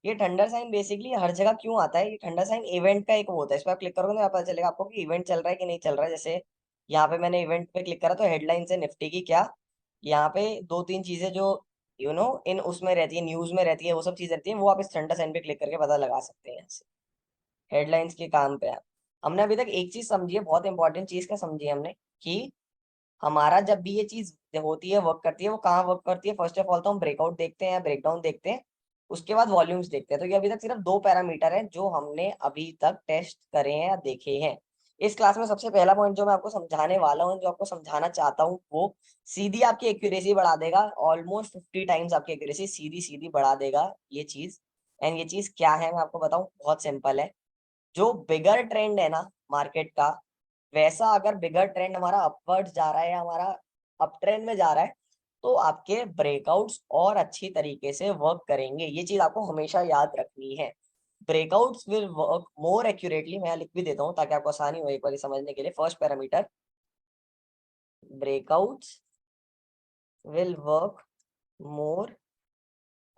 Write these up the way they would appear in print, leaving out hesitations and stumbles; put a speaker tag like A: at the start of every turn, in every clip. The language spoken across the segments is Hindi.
A: ये थंडर साइन बेसिकली हर जगह क्यों आता है, ये थंडर साइन इवेंट का एक वो होता है, इस पर आप क्लिक करोगे तो यहाँ पता चलेगा आपको कि इवेंट चल रहा है कि नहीं चल रहा है। जैसे यहाँ पे मैंने इवेंट पे क्लिक करा तो हेडलाइन से निफ्टी की क्या, यहाँ पे दो तीन चीजें जो इन उसमें रहती है, न्यूज में रहती है, वो सब चीज रहती है, वो आप इस थंडर साइन पे क्लिक करके पता लगा सकते हैं यहाँ से। हेडलाइंस के काम पे आप, हमने अभी तक एक चीज समझी है, बहुत इंपॉर्टेंट चीज क्या समझी है हमने, कि हमारा जब भी ये चीज होती है, वर्क करती है, वो कहाँ वर्क करती है। फर्स्ट ऑफ ऑल तो हम ब्रेकआउट देखते हैं, ब्रेकडाउन देखते हैं, उसके बाद वॉल्यूम्स देखते हैं। तो ये अभी तक सिर्फ दो पैरामीटर हैं जो हमने अभी तक टेस्ट करे हैं या देखे हैं। इस क्लास में सबसे पहला पॉइंट जो मैं आपको समझाने वाला हूँ, जो आपको समझाना चाहता हूँ, वो सीधी आपकी एक्यूरेसी बढ़ा देगा। ऑलमोस्ट 50 टाइम्स आपकी एक्यूरेसी सीधी सीधी बढ़ा देगा ये चीज। एंड ये चीज क्या है मैं आपको बताऊं, बहुत सिंपल है। जो बिगर ट्रेंड है ना मार्केट का, वैसा अगर बिगर ट्रेंड हमारा अपवर्ड्स जा रहा है या हमारा अप ट्रेंड में जा रहा है, तो आपके ब्रेकआउट्स और अच्छी तरीके से वर्क करेंगे। ये चीज आपको हमेशा याद रखनी है। Breakouts will work more accurately, मैं लिख भी देता हूँ ताकि आपको आसानी हो एक बार समझने के लिए। First parameter, breakouts will work more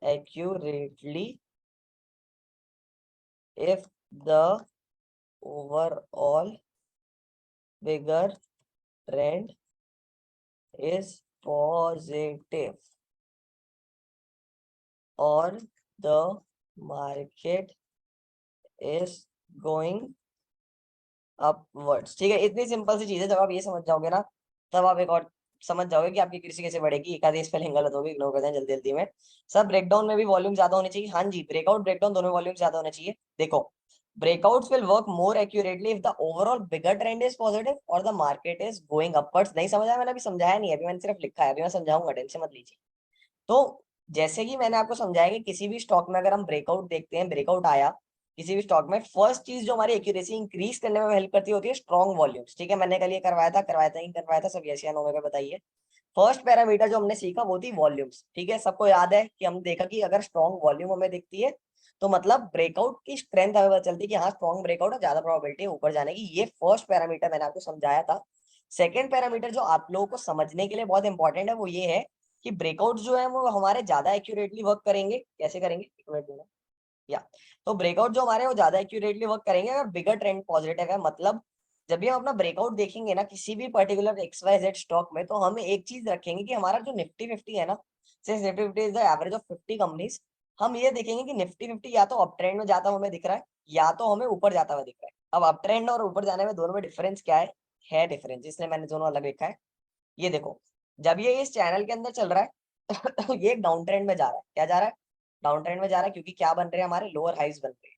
A: accurately if the overall bigger trend is positive or the market is going upwards। ठीक है, इतनी सिंपल सी चीज है। जब आप ये समझ जाओगे ना, तब आप एक और समझ जाओगे कि आपकी कृषि कैसे बढ़ेगी। एक आधी स्पेलिंग गलत होगी, इग्नोर कर दें जल्दी जल्दी में। सब ब्रेकडाउन में भी वॉल्यूम ज्यादा होनी चाहिए। हाँ जी, ब्रेकआउट ब्रेकडाउन दोनों वॉल्यूम ज्यादा होना चाहिए। देखो, breakouts will work more accurately if the overall bigger trend is positive और the market is going upwards. नहीं समझा, मैंने अभी समझाया नहीं है, अभी मैंने सिर्फ लिखा है, अभी मैं समझाऊंगा, टेंशन मत लीजिए। तो जैसे कि मैंने आपको समझाया कि किसी भी स्टॉक में अगर हम ब्रेकआउट देखते हैं, ब्रेकआउट आया किसी भी स्टॉक में, फर्स्ट चीज जो हमारी एक्यूरेसी इंक्रीज करने में हेल्प करती होती है स्ट्रॉन्ग वॉल्यूम्स। ठीक है, मैंने कल ये करवाया था नहीं करवाया था, सब यस या नो में बताइए। फर्स्ट पैरामीटर जो हमने सीखा वो थी वॉल्यूम्स। ठीक है, सबको याद है कि हम देखा कि अगर स्ट्रॉन्ग वॉल्यूम हमें दिखती है तो मतलब ब्रेकआउट की स्ट्रेंथ हमें पता चलती है कि हाँ स्ट्रॉन्ग ब्रेकआउट है, ज्यादा प्रोबेबिलिटी है ऊपर जाने की। ये फर्स्ट पैरामीटर मैंने आपको समझाया था। सेकेंड पैरामीटर जो आप लोगों को समझने के लिए बहुत इंपॉर्टेंट है, वो ये है कि ब्रेकआउट जो है वो हमारे ज्यादा एक्यूरेटली वर्क करेंगे। कैसे करेंगे, एक मिनट देना। या तो ब्रेकआउट जो हमारे वो ज्यादा एक्यूरेटली वर्क करेंगे अगर बिगर ट्रेंड पॉजिटिव है। मतलब जब भी हम अपना ब्रेकआउट देखेंगे ना किसी भी पर्टिकुलर XYZ स्टॉक में, तो हम एक चीज रखेंगे कि हमारा जो निफ्टी 50 है ना, since Nifty 50 is the average of 50 companies, हम ये देखेंगे कि निफ्टी 50 या तो अप ट्रेंड में जाता हुआ हमें दिख रहा है या तो हमें ऊपर जाता हुआ दिख रहा है। अब अप ट्रेंड और ऊपर जाने में दोनों में डिफरेंस क्या है डिफरेंस, इसलिए मैंने दोनों अलग लिखा है। ये देखो, जब ये इस चैनल के अंदर चल रहा है तो ये डाउन ट्रेंड में जा रहा है। क्या जा रहा है, डाउन ट्रेंड में जा रहा है, क्योंकि क्या बन रहे हैं हमारे लोअर हाइज बन रहे हैं।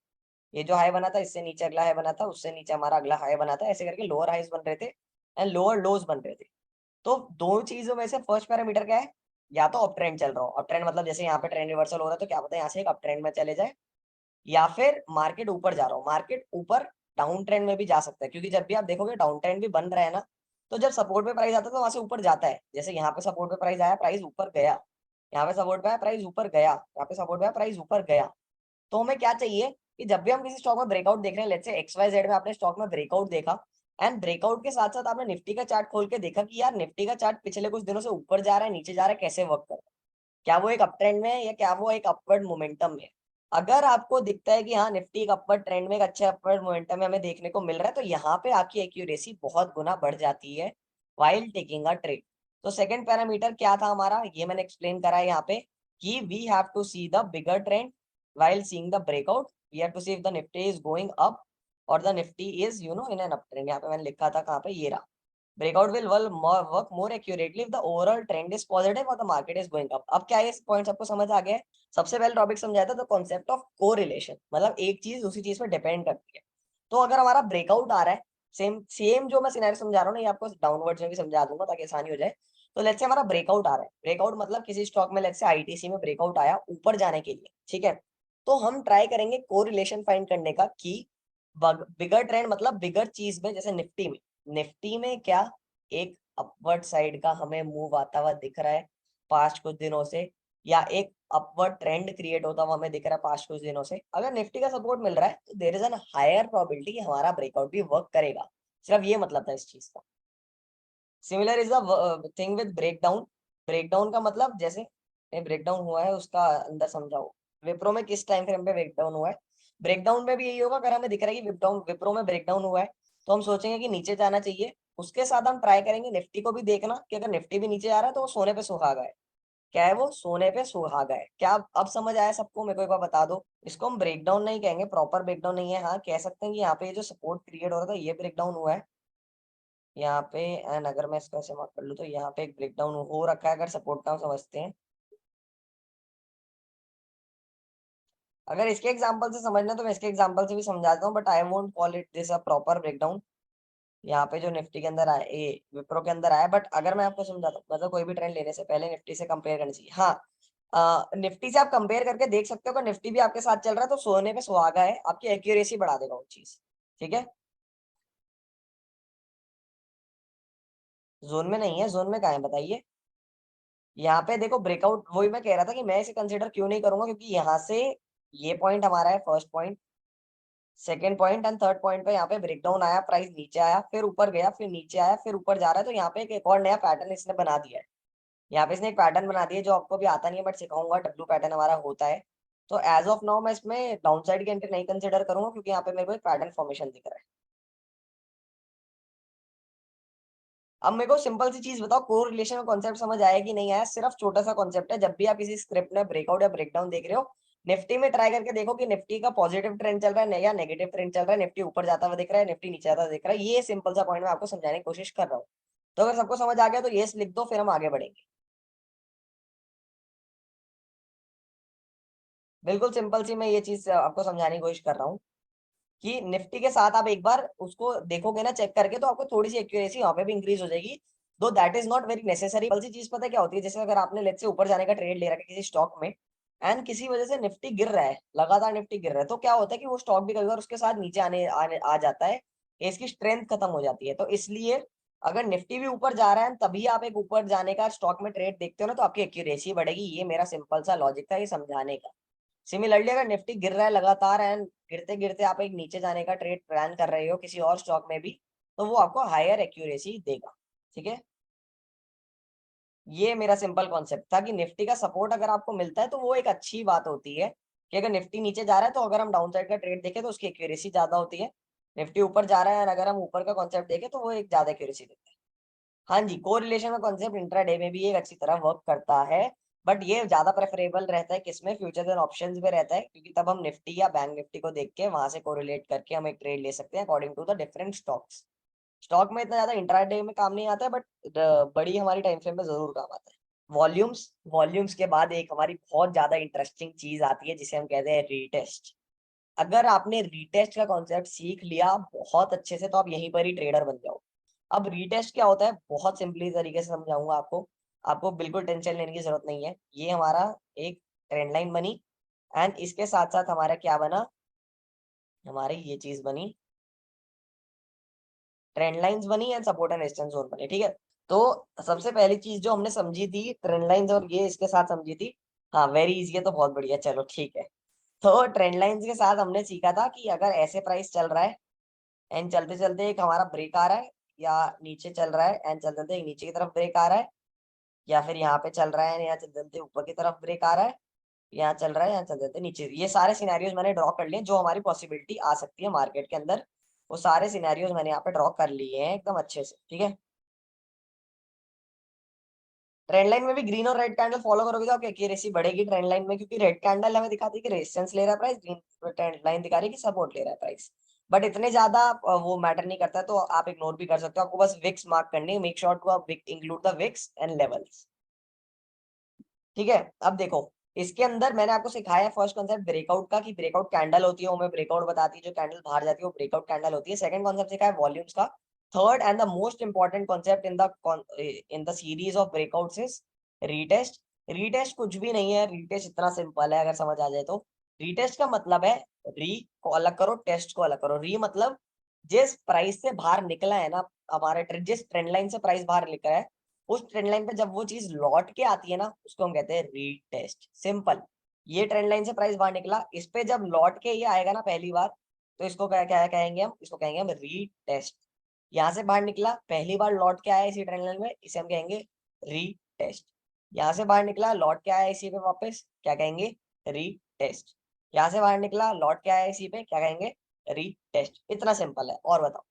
A: ये जो हाई बना था इससे नीचे अगला हाई बना था, उससे नीचे हमारा अगला हाई बना था, ऐसे करके लोअर हाइज बन रहे थे एंड लोअर लोज बन रहे थे। तो दो चीजों में से फर्स्ट पैरामीटर क्या है, या तो अप ट्रेंड चल रहा हो, अप ट्रेंड मतलब जैसे यहाँ पे ट्रेंड रिवर्सल हो रहा है तो क्या पता है यहाँ से एक अप ट्रेंड में चले जाए, या फिर मार्केट ऊपर जा रहा हो। मार्केट ऊपर डाउन ट्रेंड में भी जा सकता है, क्योंकि जब भी आप देखोगे डाउन ट्रेंड भी बन रहा है ना, तो जब सपोर्ट पे प्राइस आता है तो वहां से ऊपर जाता है। जैसे यहाँ पे सपोर्ट पे प्राइस आया, प्राइस ऊपर गया, यहाँ पे सपोर्ट पे आया, प्राइस ऊपर गया, यहाँ पे सपोर्ट पे आया, प्राइस ऊपर गया। तो हमें क्या चाहिए कि जब भी हम किसी स्टॉक में ब्रेकआउट देख रहे हैं, लेट्स से XYZ में आपने स्टॉक में ब्रेकआउट देखा, एंड ब्रेकआउट के साथ साथ आपने निफ्टी का चार्ट खोल के देखा कि यार निफ्टी का चार्ट पिछले कुछ दिनों से ऊपर जा रहा है, नीचे जा रहा है, कैसे वर्क कर रहा है, क्या वो एक अप ट्रेंड में है या क्या वो एक अपवर्ड मोमेंटम में है। अगर आपको दिखता है कि हाँ निफ्टी एक अपवर्ड ट्रेंड में एक अच्छे अपवर्ड मोमेंटम में हमें देखने को मिल रहा है, तो यहाँ पे आपकी एक्यूरेसी बहुत गुना बढ़ जाती है वाइल टेकिंग अ ट्रेड। तो सेकंड पैरामीटर क्या था हमारा, ये मैंने एक्सप्लेन करा है यहाँ पे, कि we have to see the bigger trend while seeing the breakout। we have to see if the nifty is going up or the nifty is in an uptrend। यहाँ पे मैंने लिखा था कहाँ पे, ये रहा। breakout will work more accurately if the overall trend is positive or the market is going up। अब क्या ये पॉइंट आपको समझ आ गया है। सबसे पहले टॉपिक समझाया था, तो कॉन्सेप्ट ऑफ कोरिलेशन, मतलब एक चीज दूसरी चीज पर डिपेंड करती है। तो अगर हमारा ब्रेकआउट आ रहा है, सेम सेम जो मैं सिनेरियो समझा रहा हूँ ना, ये आपको डाउनवर्ड्स में भी समझा दूंगा ताकि आसानी हो जाए। तो लेट्स से हमारा ब्रेकआउट आ रहा है, ब्रेकआउट मतलब किसी स्टॉक में लेट्स से ITC में ब्रेकआउट आया ऊपर जाने के लिए, ठीक है। तो हम ट्राई करेंगे कोरिलेशन फाइंड करने का कि बिगर ट्रेंड मतलब बिगर चीज में, जैसे निफ्टी में क्या एक अपवर्ड साइड का हमें मूव आता हुआ दिख रहा है पास्ट कुछ दिनों से, या एक अपवर्ड ट्रेंड क्रिएट होता हुआ हमें दिख रहा है पास्ट कुछ दिनों से। अगर निफ्टी का सपोर्ट मिल रहा है तो there is an higher probability कि हमारा ब्रेकआउट भी वर्क करेगा। सिर्फ ये मतलब था इस चीज का। Similar is the thing with breakdown. Breakdown का मतलब जैसे ब्रेकडाउन हुआ है उसका अंदर समझाओ। विप्रो में किस टाइम फ्रेम पे ब्रेकडाउन हुआ है? ब्रेकडाउन में भी यही होगा, अगर हमें दिख रहा है कि विप्रो में ब्रेकडाउन हुआ है तो हम सोचेंगे कि नीचे जाना चाहिए। उसके साथ हम ट्राई करेंगे निफ्टी को भी देखना कि अगर निफ्टी भी नीचे आ रहा है तो वो सोने पे सुहागा है। क्या है वो? सोने पे सुहागा है। क्या अब समझ आया सबको? मेरे को एक बार बता दो। इसको हम ब्रेकडाउन नहीं कहेंगे, प्रॉपर ब्रेकडाउन नहीं है। हाँ, कह सकते हैं कि यहाँ पे ये जो सपोर्ट क्रिएट हो रहा था ये ब्रेकडाउन हुआ है यहाँ पे। एंड अगर मैं इसको ऐसे मार्क कर लूँ तो यहाँ पे एक ब्रेकडाउन हो रखा है, अगर सपोर्ट का हम समझते हैं। अगर इसके एग्जांपल से समझना है तो मैं इसके एग्जांपल से भी समझाता हूँ, but I won't call it this a proper breakdown. यहाँ पे जो निफ्टी के अंदर आया, ये विप्रो के अंदर आया, बट अगर मैं आपको समझाता हूँ, मतलब कोई भी ट्रेंड लेने से पहले निफ्टी से कंपेयर करनी चाहिए। हाँ, निफ्टी से आप कंपेयर करके देख सकते हो कि निफ्टी भी आपके साथ चल रहा है तो सोने पे सुहागा है, आपकी एक्यूरेसी बढ़ा देगा वो चीज। ठीक है, जोन में नहीं है। जोन में कहाँ है बताइए? यहाँ पे देखो ब्रेकआउट, वही मैं कह रहा था कि मैं इसे कंसिडर क्यों नहीं करूंगा, क्योंकि यहाँ से ये पॉइंट हमारा है first point, second point and third point पे यहाँ पे ब्रेकडाउन आया, प्राइस नीचे आया, फिर ऊपर गया, फिर नीचे आया, फिर ऊपर जा रहा है। तो यहाँ पे एक और नया पैटर्न इसने बना दिया है। यहाँ पे इसने एक पैटर्न बना दिया जो आपको भी आता नहीं है, बट सिखाऊंगा। डब्ल्यू पैटर्न हमारा होता है। तो एज ऑफ नाउ मैं इसमें डाउन साइड की एंट्री नहीं कंसिडर करूंगा, क्योंकि यहाँ पे मेरे को एक पैटर्न फॉर्मेशन दिख रहा है। अब मेरे को सिंपल सी चीज बताओ, कोरिलेशन का कॉन्सेप्ट समझ आया कि नहीं आया? सिर्फ छोटा सा कॉन्सेप्ट है। जब भी आप किसी स्क्रिप्ट में ब्रेकआउट या ब्रेकडाउन देख रहे हो, निफ्टी में ट्राई करके देखो कि निफ्टी का पॉजिटिव ट्रेंड चल रहा है या नेगेटिव ट्रेंड चल रहा है। निफ्टी ऊपर जाता हुआ दिख रहा है, निफ्टी नीचे आता हुआ दिख रहा है। ये सिंपल सा पॉइंट मैं आपको समझाने की कोशिश कर रहा हूँ। तो अगर सबको समझ आ गया तो यस लिख दो, फिर हम आगे बढ़ेंगे। बिल्कुल सिंपल सी मैं ये चीज आपको समझाने की कोशिश कर रहा हूँ कि निफ्टी के साथ आप एक बार उसको देखोगे ना चेक करके, तो आपको थोड़ी सी एक्यूरेसी वहां पे भी इंक्रीज हो जाएगी। दो that is not very necessary. सी चीज पता है क्या होती है? जैसे अगर आपने लेट्स से ऊपर जाने का ट्रेड ले रखा है किसी स्टॉक में, एंड किसी वजह से निफ्टी गिर रहा है, लगातार निफ्टी गिर रहा है, तो क्या होता है कि वो स्टॉक भी कई बार उसके साथ नीचे आ जाता है। इसकी स्ट्रेंथ खत्म हो जाती है। तो इसलिए अगर निफ्टी भी ऊपर जा रहा है तभी आप एक ऊपर जाने का स्टॉक में ट्रेड देखते हो ना, तो आपकी एक्यूरेसी बढ़ेगी। ये मेरा सिंपल सा लॉजिक था ये समझाने का। सिमिलरली अगर निफ्टी गिर रहा है लगातार, एंड गिरते गिरते आप एक नीचे जाने का ट्रेड प्लान कर रहे हो किसी और स्टॉक में भी, तो वो आपको हायर एक्यूरेसी देगा। ठीक है, ये मेरा सिंपल कॉन्सेप्ट था कि निफ्टी का सपोर्ट अगर आपको मिलता है तो वो एक अच्छी बात होती है। कि अगर निफ्टी नीचे जा रहा है तो अगर हम डाउन साइड का ट्रेड देखें तो उसकी एक्यूरेसी ज्यादा होती है। निफ्टी ऊपर जा रहा है और अगर हम ऊपर का कॉन्सेप्ट देखें तो वो एक ज्यादा एक्यूरेसी देता है। हाँ जी, कोरिलेशन का कॉन्सेप्ट इंट्राडे में भी एक अच्छी तरह वर्क करता है, बट ये ज्यादा प्रेफरेबल रहता है किसमें? फ्यूचर्स एंड ऑप्शंस में रहता है, क्योंकि तब हम निफ्टी या बैंक निफ्टी को देख के वहां से कोरिलेट करके हम एक ट्रेड ले सकते हैं according to the different stocks. Stock में इतना ज्यादा इंट्राडे में काम नहीं आता है, बट बड़ी हमारी टाइम फ्रेम में जरूर काम आता है। वॉल्यूम्स, वॉल्यूम्स के बाद एक हमारी बहुत ज्यादा इंटरेस्टिंग चीज आती है जिसे हम कहते हैं रीटेस्ट। अगर आपने रीटेस्ट का कॉन्सेप्ट सीख लिया बहुत अच्छे से तो आप यहीं पर ही ट्रेडर बन जाओ। अब रीटेस्ट क्या होता है? बहुत सिंपली तरीके से समझाऊंगा आपको। आपको बिल्कुल टेंशन लेने की जरूरत नहीं है। ये हमारा एक ट्रेंड लाइन बनी, एंड इसके साथ साथ हमारा क्या बना? हमारी ये चीज बनी, ट्रेंड लाइंस बनी and support and resistance zone बने। ठीक है, तो सबसे पहली चीज जो हमने समझी थी ट्रेंड लाइंस, और ये इसके साथ समझी थी। हाँ, वेरी इजी है तो बहुत बढ़िया, चलो ठीक है। तो ट्रेंड लाइंस के साथ हमने सीखा था कि अगर ऐसे प्राइस चल रहा है एंड चलते चलते एक हमारा ब्रेक आ रहा है, या नीचे चल रहा है एंड चलते चलते एक नीचे की तरफ ब्रेक आ रहा है, या फिर यहाँ पे चल रहा है यहाँ चलते चलते ऊपर की तरफ ब्रेक आ रहा है, यहाँ चल रहा है यहाँ चलते चलते नीचे। ये सारे सिनेरियोज मैंने ड्रॉ कर लिए जो हमारी पॉसिबिलिटी आ सकती है मार्केट के अंदर। वो सारे सिनेरियोज मैंने यहाँ पे ड्रॉ कर लिए हैं एकदम अच्छे से। ठीक है, ट्रेंड लाइन में भी ग्रीन और रेड कैंडल फॉलो करोगे तो आपकी एक्यूरेसी बढ़ेगी ट्रेंड लाइन में, क्योंकि रेड कैंडल हमें दिखाती है कि रेजिस्टेंस ले रहा है प्राइस, ग्रीन ट्रेंड लाइन दिखा रही है कि सपोर्ट ले रहा है प्राइस। बट इतने ज्यादा वो मैटर नहीं करता है, तो आप इग्नोर भी कर सकते हो। आपको बस विक्स मार्क करनी है, मेक श्योर टू आप include the wicks and levels. ठीक है, अब देखो इसके अंदर मैंने आपको सिखाया फर्स्ट कॉन्सेप्ट ब्रेकआउट का, कि ब्रेकआउट कैंडल होती है, वो मैं ब्रेकआउट बताती है, जो कैंडल बाहर जाती है वो ब्रेकआउट कैंडल होती है। सेकंड कॉन्सेप्ट सिखाया वॉल्यूम्स का। Third and the most important concept in the series of breakouts is retest. Retest कुछ भी नहीं है, रीटेस्ट इतना सिंपल है अगर समझ आ जाए तो। रीटेस्ट का मतलब है री को अलग करो, टेस्ट को अलग करो। री मतलब जिस प्राइस से बाहर निकला है ना, हमारे जिस ट्रेंड लाइन से प्राइस बाहर निकला है, उस ट्रेंड लाइन पे जब वो चीज लौट के आती है ना, उसको हम कहते हैं रीटेस्ट। सिंपल। ये ट्रेंड लाइन से प्राइस बाहर निकला, इस पे जब लौट के ये आएगा ना पहली बार, तो इसको क्या क्या कहेंगे हम? इसको कहेंगे हम रीटेस्ट। यहाँ से बाहर निकला, पहली बार लौट के आया इसी ट्रेंड लाइन में, इसे हम कहेंगे रीटेस्ट। यहाँ से बाहर निकला, लौट के आया इसी पे वापस, क्या कहेंगे? री टेस्ट। यहाँ से बाहर निकला, लौट के आया इसी पे, क्या कहेंगे, रीटेस्ट। इतना सिंपल है। और बताओ,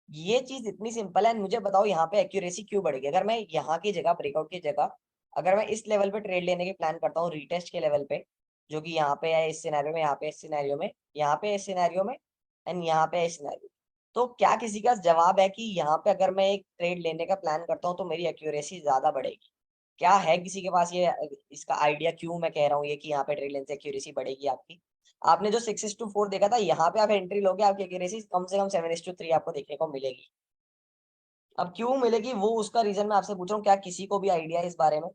A: ये चीज इतनी सिंपल है, मुझे बताओ यहाँ पे एक्यूरेसी क्यों बढ़ेगी? अगर मैं यहाँ की जगह, ब्रेकआउट की जगह, अगर मैं इस लेवल पे ट्रेड लेने की प्लान करता हूँ रीटेस्ट के लेवल पे, जो कि यहाँ पे है इस सिनेरियो में, यहाँ पे इस सिनेरियो में, यहाँ पे इस सिनेरियो में, एंड यहाँ पे इस सिनेरियो, तो क्या किसी का जवाब है कि यहाँ पे अगर मैं एक ट्रेड लेने का प्लान करता हूँ तो मेरी एक्यूरेसी ज्यादा बढ़ेगी? क्या है किसी के पास ये इसका आइडिया, क्यों मैं कह रहा हूँ ये कि यहाँ पे ट्रेड लेने से एक्यूरेसी बढ़ेगी आपकी? आपने जो 6:4 देखा था, यहाँ पे आप एंट्री लोगे, आपकी एक्यूरेसी कम से कम 7:3 आपको देखने को मिलेगी। अब क्यों मिलेगी वो उसका रीजन मैं आपसे पूछ रहा हूँ, क्या किसी को भी आइडिया है इस बारे में?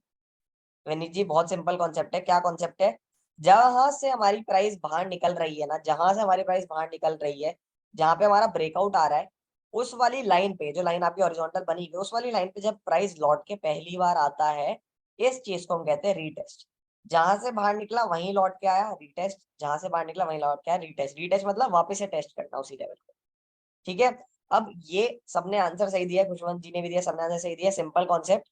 A: विनीत जी, बहुत सिंपल कॉन्सेप्ट है। क्या कॉन्सेप्ट है? जहां से हमारी प्राइस बाहर निकल रही है ना, जहां से हमारी प्राइस बाहर निकल रही है, जहां पे हमारा ब्रेकआउट आ रहा है, उस वाली लाइन पे, जो लाइन आपकी हॉरिजॉन्टल बनी हुई है, उस वाली लाइन पे जब प्राइस लौट के पहली बार आता है, इस चीज को हम कहते हैं रीटेस्ट। जहां से बाहर निकला वहीं लौट के आया, रीटेस्ट। जहां से बाहर निकला वहीं लौट के आया, रीटेस्ट। रीटेस्ट मतलब वापस से टेस्ट करना उसी लेवल को। ठीक है। अब ये सबने आंसर सही दिया, खुशवंत जी ने भी दिया, सबने आंसर सही दिया। सिंपल कॉन्सेप्ट,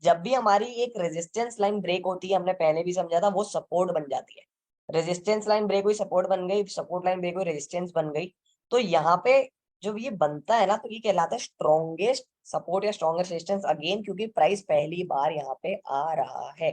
A: जब भी हमारी एक रेजिस्टेंस लाइन ब्रेक होती है, हमने पहले भी समझा था, वो सपोर्ट बन जाती है। रेजिस्टेंस लाइन ब्रेक हुई, सपोर्ट बन गई, सपोर्ट लाइन ब्रेक हुई, रेजिस्टेंस बन गई। तो यहाँ पे जब ये बनता है ना, तो ये कहलाता है स्ट्रॉन्गेस्ट सपोर्ट या स्ट्रॉन्गेस्ट रेजिस्टेंस, अगेन क्योंकि प्राइस पहली बार यहाँ पे आ रहा है।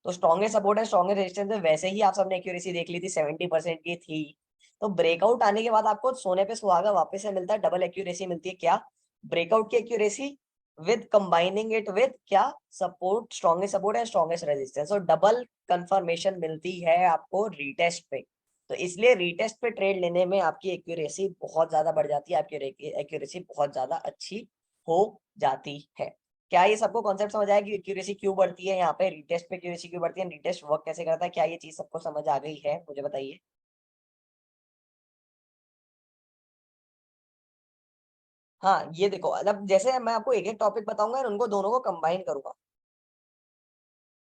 A: तो स्ट्रॉन्गेस्ट सपोर्ट है, स्ट्रॉन्गेस्ट रेजिस्टेंस है। वैसे ही आप सबने एक्यूरेसी देख ली थी, 70% की थी। तो ब्रेकआउट आने के बाद आपको सोने पे सुहागा वापस से मिलता है, डबल एक्यूरेसी मिलती है। क्या? ब्रेकआउट की accuracy with combining it with क्या? सपोर्ट, स्ट्रॉन्गेस्ट सपोर्ट है, स्ट्रॉन्गेस्ट रेजिस्टेंस, और डबल कंफर्मेशन मिलती है आपको रीटेस्ट पे। तो इसलिए रीटेस्ट पे ट्रेड लेने में आपकी एक्यूरेसी बहुत ज्यादा बढ़ जाती है, आपकी एक्यूरेसी बहुत ज्यादा अच्छी हो जाती है। क्या ये सबको कॉन्सेप्ट समझ आया कि एक्यूरेसी क्यों बढ़ती है? यहाँ पे रीटेस्ट पे एक्यूरेसी क्यों बढ़ती है, रीटेस्ट वर्क कैसे करता है? क्या ये चीज सबको समझ आ गई है? मुझे बताइए। हाँ, ये देखो, मतलब जैसे मैं आपको एक एक टॉपिक बताऊंगा और उनको दोनों को कंबाइन करूंगा।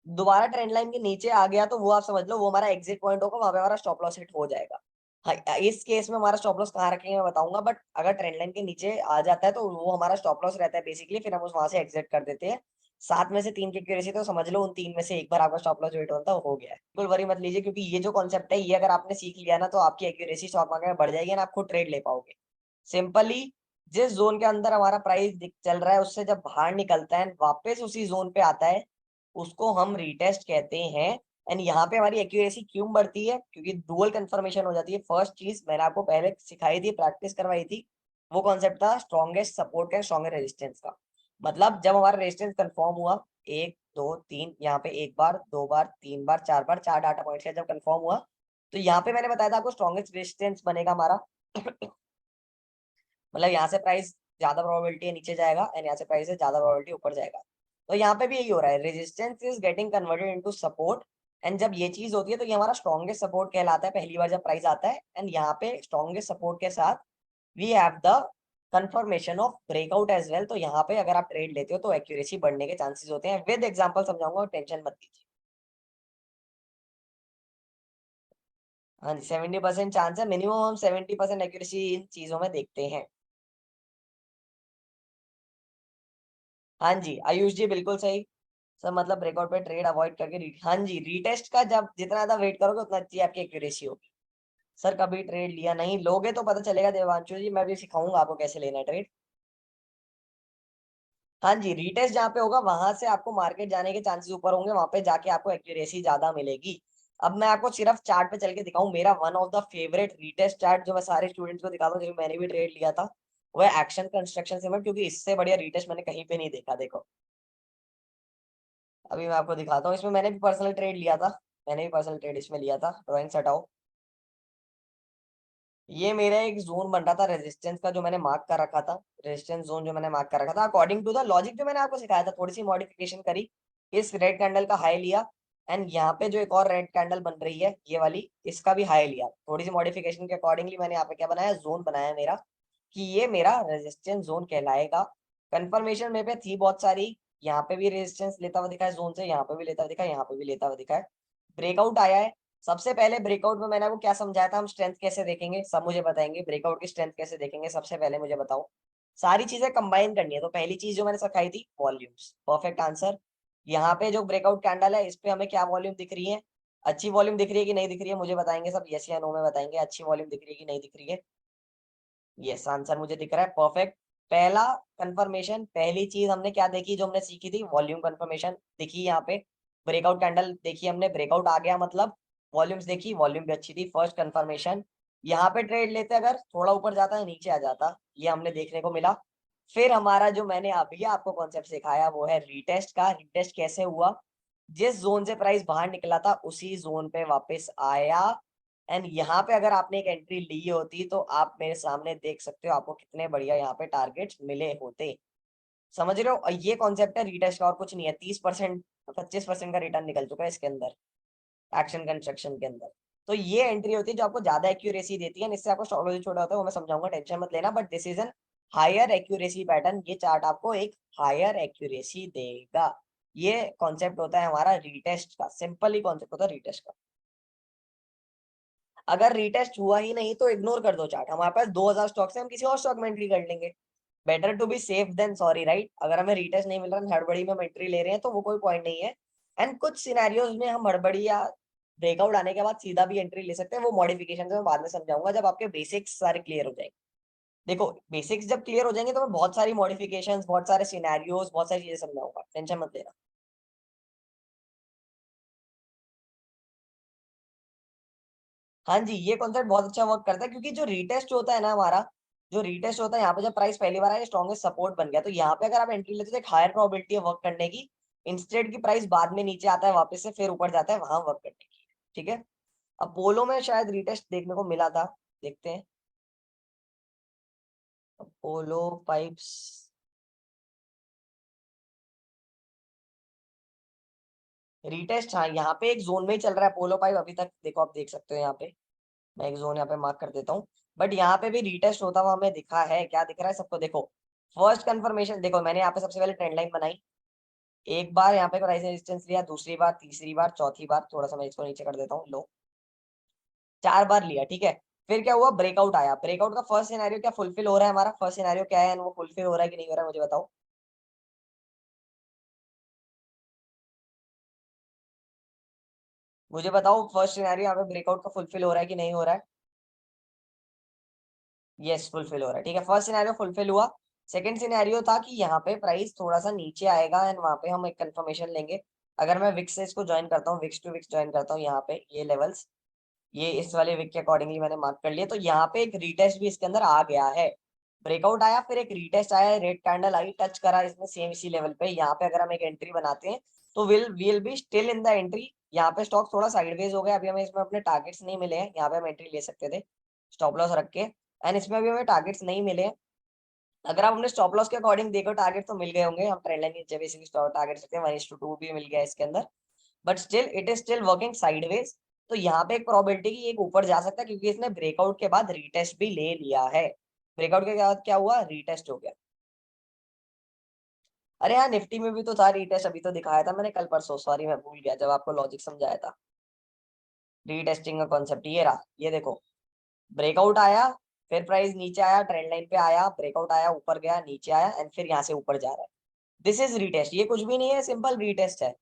A: दोबारा ट्रेंड लाइन के नीचे आ गया तो वो आप समझ लो वो हमारा एग्जिट पॉइंट होगा, वहां पे हमारा स्टॉप लॉस हिट हो जाएगा। हाँ, इस केस में हमारा स्टॉप लॉस कहाँ रखेंगे मैं बताऊंगा, बट अगर ट्रेंड लाइन के नीचे आ जाता है तो वो हमारा स्टॉप लॉस रहता है बेसिकली, फिर हम उस वहां से एग्जिट कर देते हैं। 7 में से 3 की एक्यूरेसी, तो समझ लो उन 3 में से एक बार आपका स्टॉप लॉस हिट होता हो गया है। बिल्कुल वरी मत लीजिए, क्योंकि ये जो कॉन्सेप्ट है ये अगर आपने सीख लिया ना, तो आपकी एक्यूरेसी स्टॉक मार्केट में बढ़ जाएगी ना, आप खुद ट्रेड ले पाओगे। सिंपली, जिस जोन के अंदर हमारा प्राइस चल रहा है उससे जब बाहर निकलता है, वापस उसी जोन पे आता है, उसको हम रीटेस्ट कहते हैं। एंड यहाँ पे हमारी एक्यूरेसी क्यों बढ़ती है? क्योंकि डुअल कंफर्मेशन हो जाती है। फर्स्ट चीज मैंने आपको पहले सिखाई थी, प्रैक्टिस करवाई थी, वो कॉन्सेप्ट था strongest support and strongest resistance का। मतलब जब हमारा रेजिस्टेंस कंफर्म हुआ, 1 2 3, यहाँ पे एक बार, दो बार, तीन बार, चार बार, चार डाटा पॉइंट जब कंफर्म हुआ, तो यहाँ पे मैंने बताया था आपको स्ट्रॉन्गेस्ट रेजिस्टेंस बनेगा हमारा। मतलब यहाँ से प्राइस ज्यादा प्रोबेबिलिटी है नीचे जाएगा, एंड यहाँ से प्राइस है ज्यादा प्रोबेबिलिटी ऊपर जाएगा। तो यहाँ पे भी यही हो रहा है, resistance is getting converted into support. And जब ये चीज होती है तो ये हमारा स्ट्रॉन्गेस्ट सपोर्ट कहलाता है पहली बार जब प्राइस आता है। एंड यहाँ पे स्ट्रॉन्गेस्ट सपोर्ट के साथ we have the confirmation of breakout as well. तो यहाँ पे अगर आप ट्रेड लेते हो तो एक्यूरेसी बढ़ने के चांसेस होते हैं। विद एग्जांपल समझाऊंगा, टेंशन मत लीजिए। हाँ जी, 70% चांस है, मिनिमम हम 70% एक्यूरेसी इन चीजों में देखते हैं। हाँ जी आयुष जी, बिल्कुल सही सर। मतलब ब्रेकआउट पे ट्रेड अवॉइड करके हाँ जी, रीटेस्ट का जब जितना ज्यादा वेट करोगे उतना अच्छी आपकी एक्यूरेसी होगी। सर कभी ट्रेड लिया नहीं, लोगे तो पता चलेगा देवांशु जी, मैं भी सिखाऊंगा आपको कैसे लेना है ट्रेड। हाँ जी, रीटेस्ट जहाँ पे होगा वहां से आपको मार्केट जाने के चांसेस ऊपर होंगे, वहां पे जाके आपको एक्यूरेसी ज्यादा मिलेगी। अब मैं आपको सिर्फ चार्ट पे चल के दिखाऊं, मेरा one of the favourite retest chart जो मैं सारे स्टूडेंट्स को दिखाता हूँ, जिसमें मैंने भी ट्रेड लिया था, वो है एक्शन कंस्ट्रक्शन सीमेंट, क्योंकि इससे बढ़िया रीटेस्ट मैंने कहीं पे नहीं देखा। देखो अभी मैं आपको दिखाता हूँ, इसमें मैंने भी पर्सनल ट्रेड लिया था, मैंने भी पर्सनल ट्रेड इसमें लिया था। ड्राइंग से हटाओ, ये मेरा एक जोन बन रहा था रेजिस्टेंस का, जो मैंने मार्क कर रखा था। रेजिस्टेंस जोन जो मैंने मार्क कर रखा था, अकॉर्डिंग टू द लॉजिक जो मैंने आपको सिखाया था, थोड़ी सी मॉडिफिकेशन करी, इस रेड कैंडल का हाई लिया। एंड यहाँ पे जो एक और रेड कैंडल बन रही है ये वाली, इसका भी हाई लिया। थोड़ी सी मॉडिफिकेशन के अकॉर्डिंगली मैंने यहाँ पे क्या बनाया, जोन बनाया मेरा, कि ये मेरा रेजिस्टेंस जोन कहलाएगा। कंफर्मेशन मेरे पे थी बहुत सारी, यहाँ पे भी रेजिस्टेंस लेता हुआ दिखा है जोन से, यहाँ पे भी लेता हुआ दिखा है, यहाँ पे भी लेता हुआ दिखा है। ब्रेकआउट आया है। सबसे पहले ब्रेकआउट में मैंने आपको क्या समझाया था, हम स्ट्रेंथ कैसे देखेंगे, सब मुझे बताएंगे। ब्रेकआउट की स्ट्रेंथ कैसे देखेंगे, सबसे पहले मुझे बताओ। सारी चीजें कंबाइन करनी है, तो पहली चीज जो मैंने सिखाई थी, वॉल्यूम्स। Perfect answer. यहाँ पे जो ब्रेकआउट कैंडल है, इस पे हमें क्या वॉल्यूम दिख रही है, अच्छी वॉल्यूम दिख रही है कि नहीं दिख रही है मुझे बताएंगे सब, यस या नो में बताएंगे अच्छी वॉल्यूम दिख रही है कि नहीं दिख रही है। यस आंसर मुझे दिख रहा है, परफेक्ट। पहला कंफर्मेशन, पहली चीज हमने क्या देखी जो हमने सीखी थी, वॉल्यूम कंफर्मेशन दिखी यहाँ पे। ब्रेकआउट कैंडल देखी हमने, ब्रेकआउट आ गया मतलब वॉल्यूम्स देखी, वॉल्यूम भी अच्छी थी, फर्स्ट कंफर्मेशन। यहाँ पे ट्रेड लेते अगर थोड़ा ऊपर जाता है नीचे आ जाता, ये हमने देखने को मिला। फिर हमारा जो मैंने अभी आपको कॉन्सेप्ट सिखाया वो है रीटेस्ट का। रीटेस्ट कैसे हुआ, जिस जोन से प्राइस बाहर निकला था उसी जोन पे वापस आया। एंड यहाँ पे अगर आपने एक एंट्री ली होती तो आप मेरे सामने देख सकते हो आपको कितने बढ़िया यहाँ पे टारगेट्स मिले होते। समझ रहे हो, और ये कॉन्सेप्ट है रीटेस्ट का और कुछ नहीं है। 30% 25% का रिटर्न निकल चुका है इसके अंदर, एक्शन कंस्ट्रक्शन के अंदर। तो ये एंट्री होती है जो आपको ज्यादा एक्यूरेसी देती है, इससे आपको स्ट्रॉटेजी छोटा होता है वो मैं समझाऊंगा, टेंशन मत लेना। But this is an higher accuracy pattern, ये चार्ट आपको एक हायर एक्यूरेसी देगा। ये कॉन्सेप्ट होता है हमारा रीटेस्ट का, सिंपल ही कॉन्सेप्ट होता है रीटेस्ट का। अगर रीटेस्ट हुआ ही नहीं तो इग्नोर कर दो चार्ट, हमारे पास 2000 स्टॉक्स है, हम किसी और स्टॉक में एंट्री कर लेंगे। Better to be safe than sorry, right. अगर हमें रीटेस्ट नहीं मिल रहा, हम हड़बड़ी में एंट्री ले रहे हैं तो वो कोई पॉइंट नहीं है। एंड कुछ सिनेरियोज में हम हड़बड़ी या ब्रेकआउट आने के बाद सीधा भी एंट्री ले सकते हैं, वो मॉडिफिकेशन मैं बाद में समझाऊंगा जब आपके बेसिक्स सारे क्लियर हो जाएंगे। देखो बेसिक्स जब क्लियर हो जाएंगे तो मैं बहुत सारी मॉडिफिकेशंस, बहुत सारे सिनेरियोज, बहुत सारी चीजें समझाऊंगा, टेंशन मत लेना। हाँ जी, ये कॉन्सेप्ट बहुत अच्छा वर्क करता है, क्योंकि जो रीटेस्ट होता है ना हमारा, जो रीटेस्ट होता है यहाँ पे जब प्राइस पहली बार आया स्ट्रॉन्गेस्ट सपोर्ट बन गया, तो यहाँ पे अगर आप एंट्री लेते हो तो एक हायर प्रोबेबिलिटी है वर्क करने की। इंस्टेड की प्राइस बाद में नीचे आता है वापस से फिर ऊपर जाता है, वहां वर्क करने की। ठीक है, अब पोलो में शायद रीटेस्ट देखने को मिला था, देखते हैं। पोलो पाइप्स, रीटेस्ट, हाँ यहाँ पे एक जोन में ही चल रहा है पोलो पाइप अभी तक, देखो आप देख सकते हो यहाँ पे। मैं एक जोन यहाँ पे मार्क कर देता हूँ। बट यहाँ पे भी रीटेस्ट होता हुआ हमें दिखा है, क्या दिख रहा है सबको, देखो फर्स्ट कंफर्मेशन देखो, मैंने यहाँ पे सबसे पहले ट्रेंड लाइन बनाई। एक बार यहाँ पे प्राइस रेजिस्टेंस लिया, दूसरी बार, तीसरी बार, चौथी बार, थोड़ा सा मैं इसको नीचे कर देता हूँ, लो 4 बार लिया, ठीक है। फिर क्या हुआ, ब्रेकआउट आया। ब्रेकआउट का फर्स्ट सिनेरियो क्या फुलफिल हो रहा है, हमारा फर्स्ट सिनेरियो क्या है, वो फुलफिल हो रहा है कि नहीं हो रहा है मुझे बताओ। मुझे बताओ फर्स्ट सिनेरियो यहाँ पे ब्रेकआउट का फुलफिल हो रहा है कि नहीं हो रहा है। यस फुलफिल हो रहा है, ठीक है, फर्स्ट सिनेरियो फुलफिल हुआ। सेकंड सिनेरियो था कि यहाँ पे प्राइस थोड़ा सा नीचे आएगा एंड वहां पे हम एक कंफर्मेशन लेंगे। अगर मैं विक्स से इसको ज्वाइन करता हूँ, विक्स टू विक्स ज्वाइन करता हूँ, यहाँ पे ये लेवल्स, ये इस वाले विक के अकॉर्डिंगली मैंने मार्क कर लिया, तो यहाँ पे एक रीटेस्ट भी इसके अंदर आ गया है। ब्रेकआउट आया, फिर एक रीटेस्ट आया, रेड कैंडल आई, टच करा इसमें सेम इसी लेवल पे। यहाँ पे अगर हम एक एंट्री बनाते हैं तो will be still in the entry. यहाँ पे स्टॉक थोड़ा साइडवेज हो गया, अभी हमें इसमें अपने टारगेट्स नहीं मिले हैं, यहाँ पे हम एंट्री ले सकते थे स्टॉप लॉस रख के। एंड इसमें अभी हमें टारगेट्स नहीं मिले हैं। अगर आप हमने स्टॉप लॉस के अकॉर्डिंग देखो टारगेट तो मिल गए होंगे, हम ट्रेंड लाइन नीचे बेसिकली टारगेट सकते हैं, 1:2 भी मिल गया इसके अंदर। But still it is still working sideways. तो यहाँ पे एक प्रोबेबिलिटी की एक ऊपर जा सकता है, क्योंकि इसने ब्रेकआउट के बाद रीटेस्ट भी ले लिया है। ब्रेकआउट के बाद क्या हुआ, रीटेस्ट हो गया। अरे हाँ, निफ्टी में भी तो था रीटेस्ट, अभी तो दिखाया था मैंने कल परसों, सॉरी मैं भूल गया जब आपको लॉजिक समझाया था। रीटेस्टिंग का कॉन्सेप्ट ये रहा, ये देखो ब्रेकआउट आया, फिर प्राइस नीचे आया, ट्रेंड लाइन पे आया, ब्रेकआउट आया, ऊपर गया, नीचे आया, एंड फिर यहाँ से ऊपर जा रहा है। दिस इज रीटेस्ट, ये कुछ भी नहीं है, सिंपल रीटेस्ट है।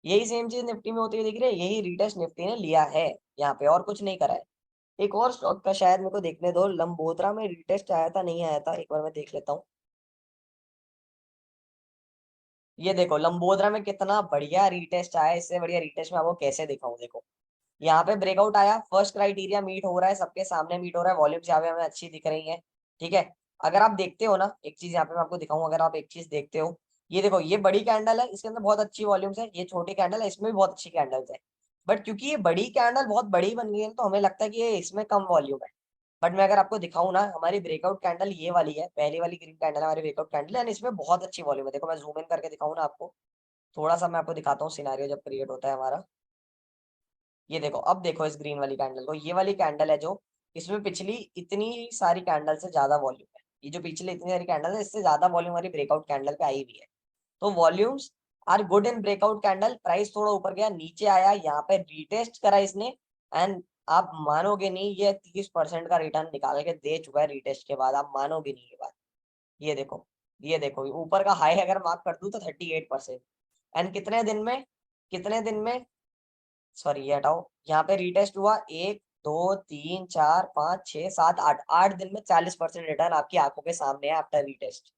A: यही सेम चीज निफ्टी में होती है, दिख रही है, यही रीटेस्ट निफ्टी ने लिया है यहाँ पे, और कुछ नहीं करा है। एक और स्टॉक का शायद मेरे को देखने दो, लंबोदरा में रीटेस्ट आया था नहीं आया था, एक बार मैं देख लेता हूँ। ये देखो लंबोदरा में कितना बढ़िया रीटेस्ट आया, इससे बढ़िया रीटेस्ट में आपको कैसे दिखाऊं, देखो यहाँ पे ब्रेकआउट आया, फर्स्ट क्राइटेरिया मीट हो रहा है, सबके सामने मीट हो रहा है, वॉल्यूम्स यहाँ पे हमें अच्छी दिख रही है। ठीक है, अगर आप देखते हो ना, एक चीज यहाँ पे मैं आपको दिखाऊं, अगर आप एक चीज देखते हो, ये देखो ये बड़ी कैंडल है, इसके अंदर बहुत अच्छी वॉल्यूम्स है, ये छोटी कैंडल है, इसमें भी बहुत अच्छी कैंडल्स है। बट क्योंकि ये बड़ी कैंडल बहुत बड़ी बन गई है तो हमें लगता है कि ये इसमें कम वॉल्यूम है। बट मैं अगर आपको दिखाऊं ना, हमारी ब्रेकआउट कैंडल ये वाली है, पहली वाली ग्रीन कैंडल हमारी ब्रेकआउट कैंडल है, इसमें बहुत अच्छी वॉल्यूम है। देखो मैं जूम इन करके दिखाऊं ना आपको, थोड़ा सा मैं आपको दिखाता हूँ सिनेरियो जब क्रिएट होता है हमारा। ये देखो, अब देखो इस ग्रीन वाली कैंडल को, ये वाली कैंडल है जो, इसमें पिछली इतनी सारी कैंडल से ज्यादा वॉल्यूम है, ये जो पिछले इतनी सारी कैंडल है इससे ज्यादा वॉल्यूम हमारी ब्रेकआउट कैंडल पे आई हुई है। तो volumes are good in breakout candle. Price थोड़ा ऊपर गया, नीचे आया, यहाँ पे रीटेस्ट करा इसने, एंड आप मानोगे नहीं, ये 30% का रिटर्न निकाल के दे चुका है रीटेस्ट के बाद, आप मानोगे नहीं ये बात। ये देखो, ये देखो ऊपर का हाई अगर मार्क कर दूं तो 38%। एंड कितने दिन में, कितने दिन में, सॉरी ये हटाओ, यहाँ पे रीटेस्ट हुआ 1 2 3 4 5 6 7 8, 8 दिन में 40% रिटर्न आपकी आंखों के सामने है आफ्टर रीटेस्ट।